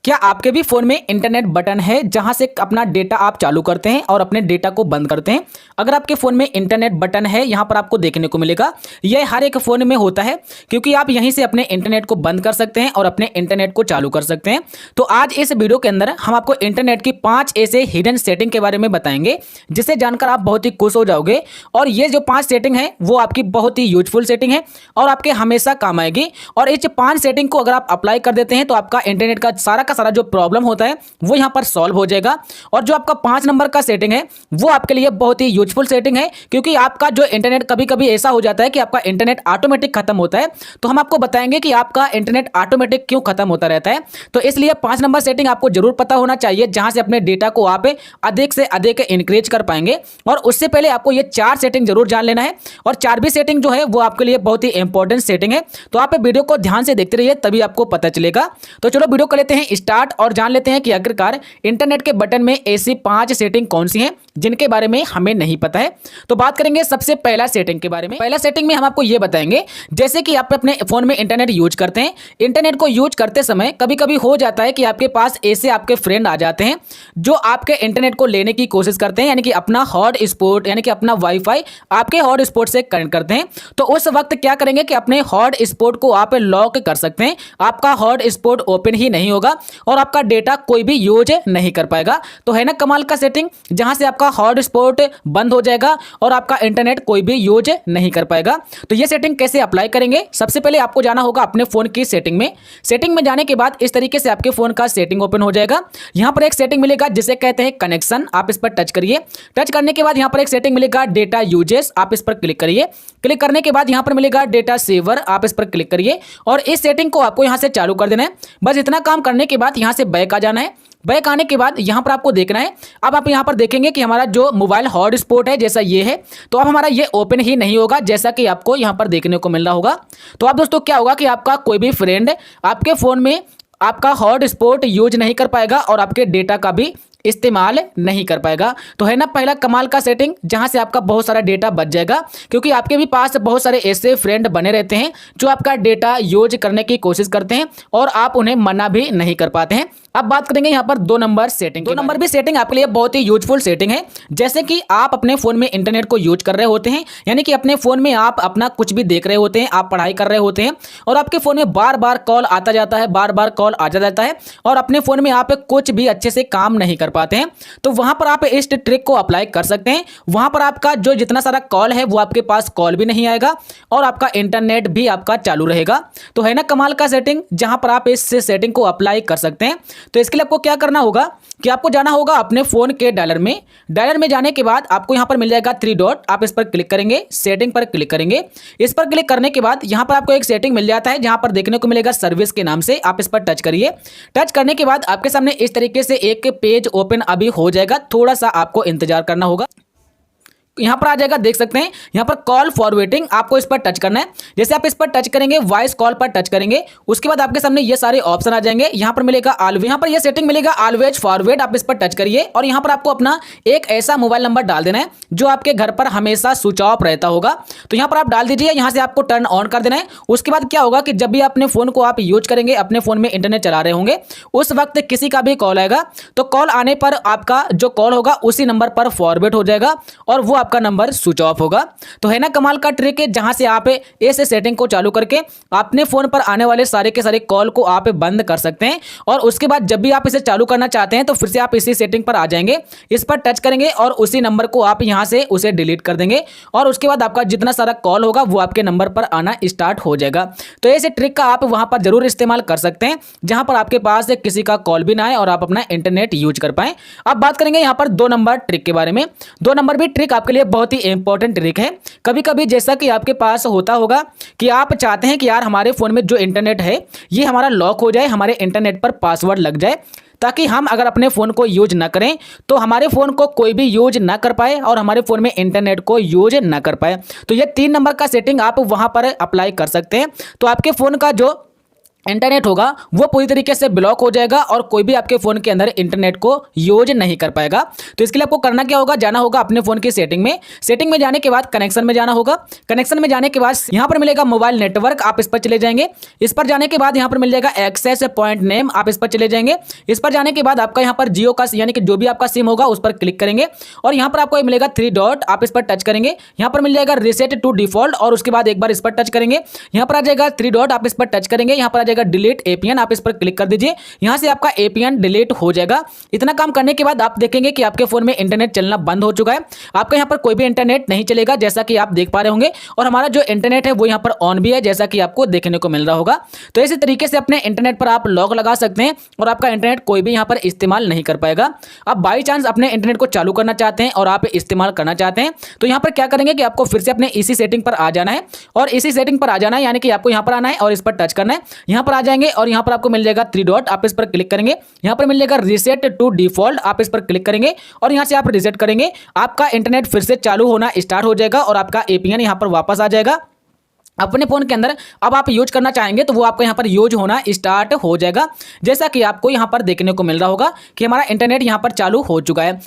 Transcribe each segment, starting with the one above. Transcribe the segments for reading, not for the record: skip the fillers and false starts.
क्या आपके भी फ़ोन में इंटरनेट बटन है जहां से अपना डेटा आप चालू करते हैं और अपने डेटा को बंद करते हैं? अगर आपके फ़ोन में इंटरनेट बटन है यहां पर आपको देखने को मिलेगा। यह हर एक फ़ोन में होता है क्योंकि आप यहीं से अपने इंटरनेट को बंद कर सकते हैं और अपने इंटरनेट को चालू कर सकते हैं। तो आज इस वीडियो के अंदर हम आपको इंटरनेट की 5 ऐसे हिडन सेटिंग के बारे में बताएंगे जिसे जानकर आप बहुत ही खुश हो जाओगे। और ये जो 5 सेटिंग है वो आपकी बहुत ही यूजफुल सेटिंग है और आपके हमेशा काम आएगी। और इस 5 सेटिंग को अगर आप अप्लाई कर देते हैं तो आपका इंटरनेट का सारा जो प्रॉब्लम होता है वो यहां पर सॉल्व हो जाएगा। और जो आपका 5 नंबर का सेटिंग है वो आपके लिए बहुत ही यूजफुल सेटिंग है क्योंकि आपका जो इंटरनेट कभी कभी ऐसा हो जाता है कि आपका इंटरनेट ऑटोमेटिक खत्म होता है। तो हम आपको बताएंगे कि आपका इंटरनेट ऑटोमेटिक क्यों खत्म होता रहता है। तो इसलिए 5 नंबर सेटिंग आपको जरूर पता होना चाहिए जहां से अपने डेटा को आप अधिक से अधिक इंक्रीज कर पाएंगे। और उससे पहले आपको ये 4 सेटिंग जरूर जान लेना है। और 4वीं सेटिंग जो है वो आपके लिए बहुत ही इंपॉर्टेंट सेटिंग है। तो आप वीडियो को ध्यान से देखते रहिए तभी आपको पता चलेगा। तो चलो वीडियो को लेते हैं स्टार्ट और जान लेते हैं कि आखिरकार इंटरनेट के बटन में ऐसी 5 सेटिंग कौन सी हैं जिनके बारे में हमें नहीं पता है। तो बात करेंगे सबसे पहला सेटिंग के बारे में। पहला सेटिंग में हम आपको यह बताएंगे जैसे कि आप अपने फोन में इंटरनेट यूज करते हैं। इंटरनेट को यूज करते समय कभी कभी हो जाता है कि आपके पास ऐसे आपके फ्रेंड आ जाते हैं जो आपके इंटरनेट को लेने की कोशिश करते हैं, यानी कि अपना हॉटस्पॉट यानी कि अपना वाईफाई आपके हॉटस्पॉट से कनेक्ट करते हैं। तो उस वक्त क्या करेंगे कि अपने हॉटस्पॉट को आप लॉक कर सकते हैं। आपका हॉटस्पॉट ओपन ही नहीं होगा और आपका डेटा कोई भी यूज नहीं कर पाएगा। तो है ना कमाल का सेटिंग, जहां से आपका हॉटस्पॉट बंद हो जाएगा और आपका इंटरनेट कोई भी यूज नहीं कर पाएगा। तो ये सेटिंग कैसे अप्लाई करेंगे? सबसे पहले आपको जाना होगा अपने फोन की सेटिंग में। सेटिंग में जाने के बाद इस तरीके से आपके फोन का सेटिंग ओपन हो जाएगा। यहां पर एक सेटिंग मिलेगा जिसे कहते हैं कनेक्शन, आप इस पर टच करिए। टच करने के बाद यहां पर एक सेटिंग मिलेगा डेटा यूजेस, आप इस पर क्लिक करिए। क्लिक करने के बाद यहां पर मिलेगा डेटा सेवर, आप इस पर क्लिक करिए और इस सेटिंग को आपको यहां से चालू कर देना है। बस इतना काम करने के बाद यहां से बैक आ जाना है। बैक आने के बाद यहां पर आपको देखना है, अब आप यहां पर देखेंगे कि हमारा जो मोबाइल हॉटस्पॉट है जैसा ये है, तो अब हमारा ये ओपन ही नहीं होगा जैसा कि आपको यहां पर देखने को मिल रहा होगा। तो अब दोस्तों क्या होगा कि आपका कोई भी फ्रेंड आपके फोन में आपका हॉटस्पॉट यूज नहीं कर पाएगा और आपके डेटा का भी इस्तेमाल नहीं कर पाएगा। तो है ना पहला कमाल का सेटिंग, जहां से आपका बहुत सारा डेटा बच जाएगा क्योंकि आपके भी पास बहुत सारे ऐसे फ्रेंड बने रहते हैं जो आपका डेटा यूज करने की कोशिश करते हैं और आप उन्हें मना भी नहीं कर पाते हैं। अब बात करेंगे यहाँ पर 2 नंबर सेटिंग। 2 नंबर भी सेटिंग आपके लिए बहुत ही यूजफुल सेटिंग है। जैसे कि आप अपने फोन में इंटरनेट को यूज कर रहे होते हैं, यानी कि अपने फोन में आप अपना कुछ भी देख रहे होते हैं, आप पढ़ाई कर रहे होते हैं और आपके फोन में बार बार कॉल आता जाता है, बार बार कॉल आ जाता है और अपने फोन में आप कुछ भी अच्छे से काम नहीं कर पाते हैं। तो वहां पर आप इस ट्रिक को अप्लाई कर सकते हैं। वहां पर आपका जो जितना सारा कॉल है वो आपके पास कॉल भी नहीं आएगा और आपका इंटरनेट भी आपका चालू रहेगा। तो है ना कमाल का सेटिंग, जहां पर आप इस सेटिंग को अप्लाई कर सकते हैं। तो इसके लिए आपको क्या करना होगा कि आपको जाना होगा अपने फोन के डायलर में। डायलर में जाने के बाद आपको यहां पर मिल जाएगा 3 डॉट, आप इस पर क्लिक करेंगे, सेटिंग पर क्लिक करेंगे। इस पर क्लिक करने के बाद यहां पर आपको एक सेटिंग मिल जाता है जहां पर देखने को मिलेगा सर्विस के नाम से, आप इस पर टच करिए। टच करने के बाद आपके सामने इस तरीके से एक पेज ओपन अभी हो जाएगा, थोड़ा सा आपको इंतजार करना होगा। यहां पर आ जाएगा, देख सकते हैं यहां पर कॉल फॉरवर्डिंग, आपको इस पर टच करना है। जैसे आप इस पर टच करेंगे, वॉइस कॉल पर टच करेंगे, उसके बाद आपके सामने ये सारे ऑप्शन आ जाएंगे। यहां पर मिलेगा ऑलवेज, यहां पर ये सेटिंग मिलेगा ऑलवेज फॉरवर्ड, आप इस पर टच करिए और यहां पर आपको अपना एक ऐसा मोबाइल नंबर डाल देना है जो आपके घर पर हमेशा स्विच ऑफ रहता होगा। तो यहां पर आप डाल दीजिए, यहां से आपको टर्न ऑन कर देना है। उसके बाद क्या होगा कि जब भी अपने फोन को आप यूज करेंगे, अपने फोन में इंटरनेट चला रहे होंगे, उस वक्त किसी का भी कॉल आएगा तो कॉल आने पर आपका जो कॉल होगा उसी नंबर पर फॉरवर्ड हो जाएगा और वो आपका नंबर स्विच ऑफ होगा। तो है ना कमाल का ट्रिक है, जहां से आप ऐसे सेटिंग को चालू करके अपने फोन पर आने वाले सारे के सारे कॉल को आप बंद कर सकते हैं। और उसके बाद जब भी आप इसे चालू करना चाहते हैं तो फिर से आप इसी सेटिंग पर आ जाएंगे, इस पर टच करेंगे और उसी नंबर को आप यहां से उसे डिलीट कर देंगे और उसके बाद आपका जितना सारा कॉल होगा वो आपके नंबर पर आना स्टार्ट हो जाएगा। तो ऐसे ट्रिक का आप वहां पर जरूर इस्तेमाल कर सकते हैं जहां पर आपके पास किसी का कॉल भी ना आए और आप अपना इंटरनेट यूज कर पाए। अब बात करेंगे यहां पर 2 नंबर ट्रिक के बारे में। 2 नंबर भी ट्रिक आपके लिए बहुत ही इंपॉर्टेंट ट्रिक है। कभी कभी जैसा कि आपके पास होता होगा कि आप चाहते हैं कि यार हमारे फोन में जो इंटरनेट है ये हमारा लॉक हो जाए, हमारे इंटरनेट पर पासवर्ड लग जाए ताकि हम अगर अपने फोन को यूज ना करें तो हमारे फोन को कोई भी यूज ना कर पाए और हमारे फोन में इंटरनेट को यूज ना कर पाए। तो ये 3 नंबर का सेटिंग आप वहां पर अप्लाई कर सकते हैं। तो आपके फोन का जो इंटरनेट होगा वो पूरी तरीके से ब्लॉक हो जाएगा और कोई भी आपके फ़ोन के अंदर इंटरनेट को यूज नहीं कर पाएगा। तो इसके लिए आपको करना क्या होगा, जाना होगा अपने फ़ोन की सेटिंग में जाने के बाद कनेक्शन में जाना होगा। कनेक्शन में जाने के बाद यहाँ पर मिलेगा मोबाइल नेटवर्क, आप इस पर चले जाएंगे। इस पर जाने के बाद यहाँ पर मिल जाएगा एक्सेस पॉइंट नेम, आप इस पर चले जाएंगे। इस पर जाने के बाद आपका यहाँ पर जियो का यानी कि जो भी आपका सिम होगा उस पर क्लिक करेंगे और यहाँ पर आपको मिलेगा 3 डॉट, आप इस पर टच करेंगे। यहाँ पर मिल जाएगा रीसेट टू डिफॉल्ट और उसके बाद एक बार इस पर टच करेंगे। यहाँ पर आ जाएगा 3 डॉट, आप इस पर टच करेंगे। यहाँ पर आ जाएगा डिलीट एपीएन, आप इस पर क्लिक कर दीजिए। यहां से आपका एपीएन डिलीट हो जाएगा। इतना काम करने के बाद आप देखेंगे कि आपके फोन में इंटरनेट चलना बंद हो चुका है। आपका यहां पर कोई भी इंटरनेट नहीं चलेगा जैसा कि आप देख पा रहे होंगे और हमारा जो इंटरनेट है वो यहां पर ऑन भी है जैसा कि आपको देखने को मिल रहा होगा। तो इसी तरीके से अपने इंटरनेट पर आप लॉक लगा सकते हैं और आपका इंटरनेट कोई भी यहां पर इस्तेमाल नहीं कर पाएगा। आप बाई चांस अपने इंटरनेट को चालू करना चाहते हैं और आप इस्तेमाल करना चाहते हैं तो यहां पर क्या करेंगे कि आपको फिर से अपने इसी सेटिंग पर आ जाना है और इसी सेटिंग पर आ जाना है, यानी कि आपको यहां पर आना है और इस पर टच करना है। यहां पर आ जाएंगे और यहां पर आपको मिल जाएगा 3 डॉट, आप इस पर क्लिक करेंगे। यहां पर मिल जाएगा रीसेट टू डिफॉल्ट, आप इस पर क्लिक करेंगे और यहां से आप रीसेट करेंगे। आपका इंटरनेट फिर से चालू होना स्टार्ट हो जाएगा और आपका एपीएन यहां पर वापस आ जाएगा अपने फ़ोन के अंदर। अब आप यूज करना चाहेंगे तो वो आपका यहाँ पर यूज होना स्टार्ट हो जाएगा जैसा कि आपको यहाँ पर देखने को मिल रहा होगा कि हमारा इंटरनेट यहाँ पर चालू हो चुका है।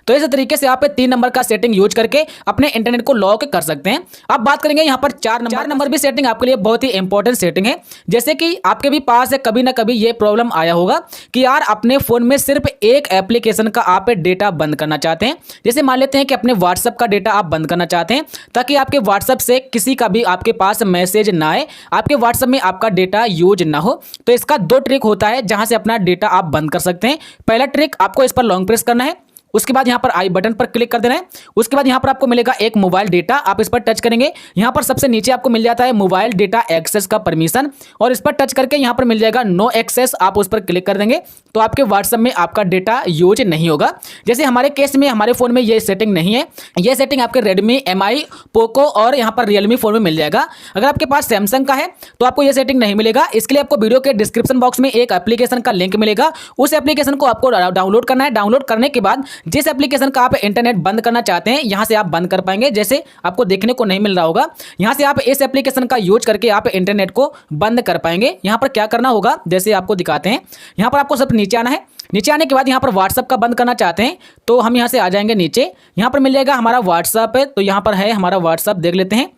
तो इस तरीके से आप 3 नंबर का सेटिंग यूज करके अपने इंटरनेट को लॉक कर सकते हैं। अब बात करेंगे यहाँ पर 4 नंबर भी सेटिंग आपके लिए बहुत ही इंपॉर्टेंट सेटिंग है। जैसे कि आपके भी पास कभी ना कभी ये प्रॉब्लम आया होगा कि यार अपने फ़ोन में सिर्फ एक एप्लीकेशन का आप डेटा बंद करना चाहते हैं। जैसे मान लेते हैं कि अपने व्हाट्सअप का डेटा आप बंद करना चाहते हैं ताकि आपके व्हाट्सअप से किसी का भी आपके पास मैसेज ना आए, आपके व्हाट्सएप में आपका डेटा यूज ना हो। तो इसका 2 ट्रिक होता है जहां से अपना डेटा आप बंद कर सकते हैं। पहला ट्रिक, आपको इस पर लॉन्ग प्रेस करना है, उसके बाद यहाँ पर आई बटन पर क्लिक कर देना है। उसके बाद यहाँ पर आपको मिलेगा एक मोबाइल डेटा, आप इस पर टच करेंगे। यहाँ पर सबसे नीचे आपको मिल जाता है मोबाइल डेटा एक्सेस का परमिशन और इस पर टच करके यहाँ पर मिल जाएगा नो एक्सेस, आप उस पर क्लिक कर देंगे तो आपके व्हाट्सएप में आपका डेटा यूज नहीं होगा। जैसे हमारे केस में हमारे फ़ोन में ये सेटिंग नहीं है। ये सेटिंग आपके रेडमी, एमआई, पोको और यहाँ पर रियलमी फ़ोन में मिल जाएगा। अगर आपके पास सैमसंग का है तो आपको ये सेटिंग नहीं मिलेगा। इसके लिए आपको वीडियो के डिस्क्रिप्शन बॉक्स में एक एप्लीकेशन का लिंक मिलेगा, उस एप्लीकेशन को आपको डाउनलोड करना है। डाउनलोड करने के बाद जिस एप्लीकेशन का आप इंटरनेट बंद करना चाहते हैं यहां से आप बंद कर पाएंगे। जैसे आपको देखने को नहीं मिल रहा होगा, यहां से आप इस एप्लीकेशन का यूज करके आप इंटरनेट को बंद कर पाएंगे। यहां पर क्या करना होगा जैसे आपको दिखाते हैं। यहां पर आपको सब नीचे आना है। नीचे आने के बाद यहाँ पर व्हाट्सअप का बंद करना चाहते हैं तो हम यहाँ से आ जाएंगे नीचे। यहाँ पर मिल जाएगा हमारा व्हाट्सअप है, तो यहाँ पर है हमारा व्हाट्सअप, देख लेते हैं।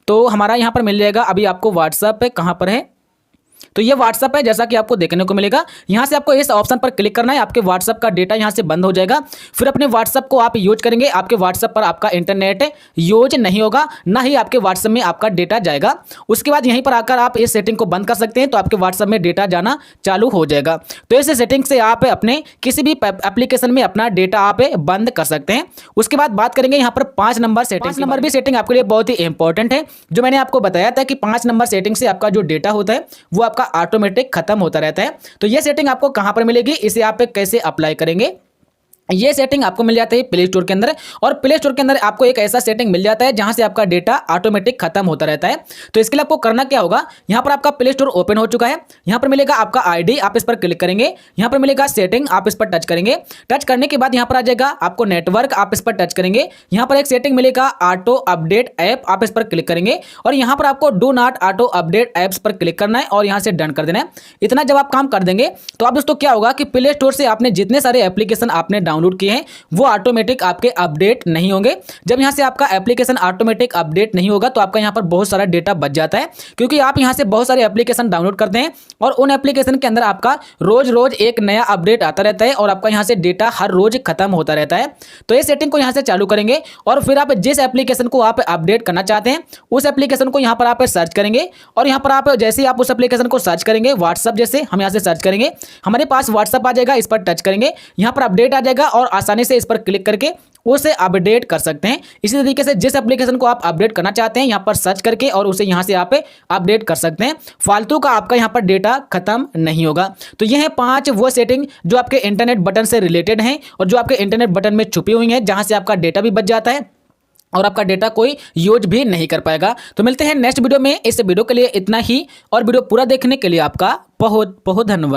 तो हमारा यहाँ पर मिल जाएगा, अभी आपको व्हाट्सअप है कहाँ पर है, तो ये व्हाट्सअप है जैसा कि आपको देखने को मिलेगा। यहाँ से आपको इस ऑप्शन पर क्लिक करना है, आपके व्हाट्सअप का डेटा यहाँ से बंद हो जाएगा। फिर अपने व्हाट्सअप को आप यूज करेंगे, आपके व्हाट्सअप पर आपका इंटरनेट यूज नहीं होगा, ना ही आपके व्हाट्सअप में आपका डेटा जाएगा। उसके बाद यहीं पर आकर आप इस सेटिंग को बंद कर सकते हैं तो आपके व्हाट्सअप में डेटा जाना चालू हो जाएगा। तो इस सेटिंग से आप अपने किसी भी एप्लीकेशन में अपना डेटा आप बंद कर सकते हैं। उसके बाद बात करेंगे यहाँ पर 5 नंबर सेटिंग। 5 नंबर भी सेटिंग आपके लिए बहुत ही इंपॉर्टेंट है। जो मैंने आपको बताया था कि 5 नंबर सेटिंग से आपका जो डेटा होता है वो आपका ऑटोमेटिक खत्म होता रहता है। तो ये सेटिंग आपको कहां पर मिलेगी, इसे आप कैसे अप्लाई करेंगे। ये सेटिंग आपको मिल जाता है प्ले स्टोर के अंदर और प्ले स्टोर के अंदर आपको एक ऐसा सेटिंग मिल जाता है जहां से आपका डेटा ऑटोमेटिक खत्म होता रहता है। तो इसके लिए आपको करना क्या होगा, यहां पर आपका प्ले स्टोर ओपन हो चुका है। यहां पर मिलेगा आपका आईडी, आप इस पर क्लिक करेंगे। यहां पर मिलेगा सेटिंग, आप इस पर टच करेंगे। टच करने के बाद यहां पर आ जाएगा आपको नेटवर्क, आप इस पर टच करेंगे। यहां पर एक सेटिंग मिलेगा ऑटो अपडेट ऐप, आप इस पर क्लिक करेंगे और यहां पर आपको do not auto update apps पर क्लिक करना है और यहां से डन कर देना है। इतना जब आप काम कर देंगे तो अब दोस्तों क्या होगा कि प्ले स्टोर से आपने जितने सारे एप्लीकेशन आपने डाउनलोड किए हैं वो ऑटोमेटिक आपके अपडेट नहीं होंगे। जब यहां से आपका एप्लीकेशन ऑटोमेटिक अपडेट नहीं होगा तो आपका यहां पर बहुत सारा डेटा बच जाता है, क्योंकि आप यहां से बहुत सारे एप्लीकेशन डाउनलोड करते हैं और उन एप्लीकेशन के अंदर आपका रोज रोज एक नया अपडेट आता रहता है और आपका यहां से डेटा हर रोज खत्म होता रहता है। तो इस सेटिंग को यहां से चालू करेंगे और फिर आप जिस एप्लीकेशन को आप अपडेट करना चाहते हैं उस एप्लीकेशन को यहां पर आप सर्च करेंगे और यहां पर आप जैसे ही आप उस एप्लीकेशन को सर्च करेंगे, व्हाट्सअप जैसे हम यहां से सर्च करेंगे, हमारे पास व्हाट्सअप आ जाएगा, इस पर टच करेंगे, यहां पर अपडेट आ जाएगा और आसानी से इस पर क्लिक करके उसे अपडेट कर सकते हैं। इसी तरीके से जिस एप्लीकेशन को आप अपडेट करना चाहते हैं यहां पर सर्च करके और उसे यहां से आप अपडेट कर सकते हैं। फालतू का आपका यहां पर डेटा खत्म नहीं होगा। तो ये है 5 वो सेटिंग जो आपके इंटरनेट बटन से रिलेटेड हैं और जो आपके इंटरनेट बटन में छुपी हुई हैं, जहां से आपका डेटा भी बच जाता है और आपका डेटा कोई यूज भी नहीं कर पाएगा। तो मिलते हैं नेक्स्ट वीडियो में। इस वीडियो के लिए इतना ही और वीडियो पूरा देखने के लिए आपका बहुत बहुत धन्यवाद।